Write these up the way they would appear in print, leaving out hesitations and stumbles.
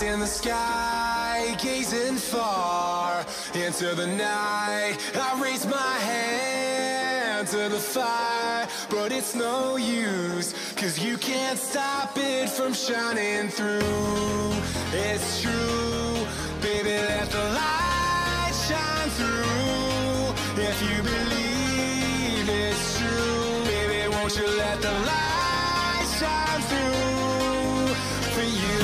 in the sky, gazing far into the night. I raise my hand to the fire, but it's no use, 'cause you can't stop it from shining through. It's true, baby, let the light shine through. If you believe it's true, baby, won't you let the light shine through for you.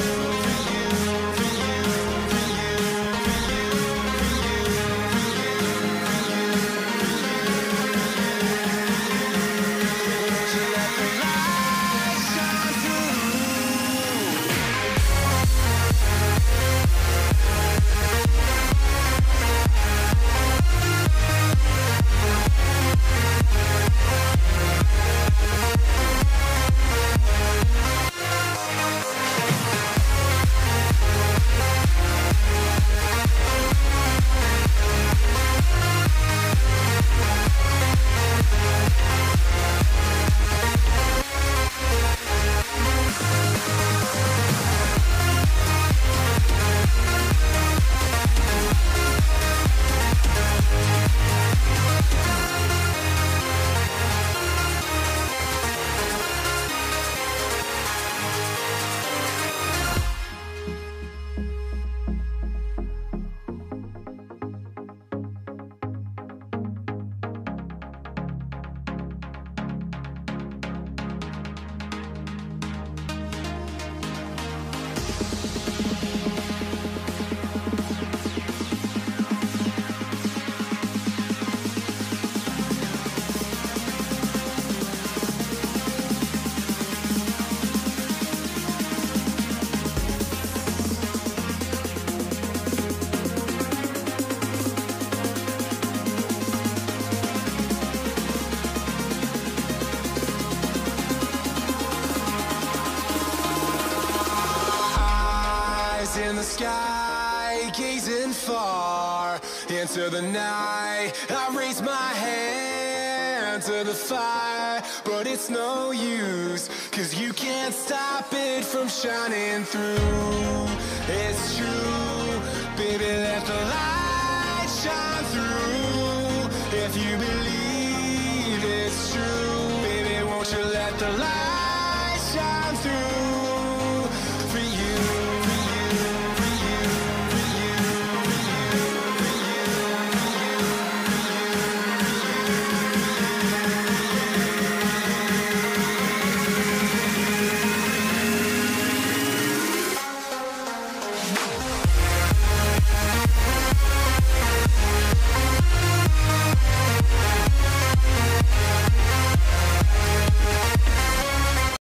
In the sky, gazing far into the night. I raise my hand to the fire, but it's no use, 'cause you can't stop it from shining through. It's true, baby, let the light shine through. If you believe it's true, baby, won't you let the light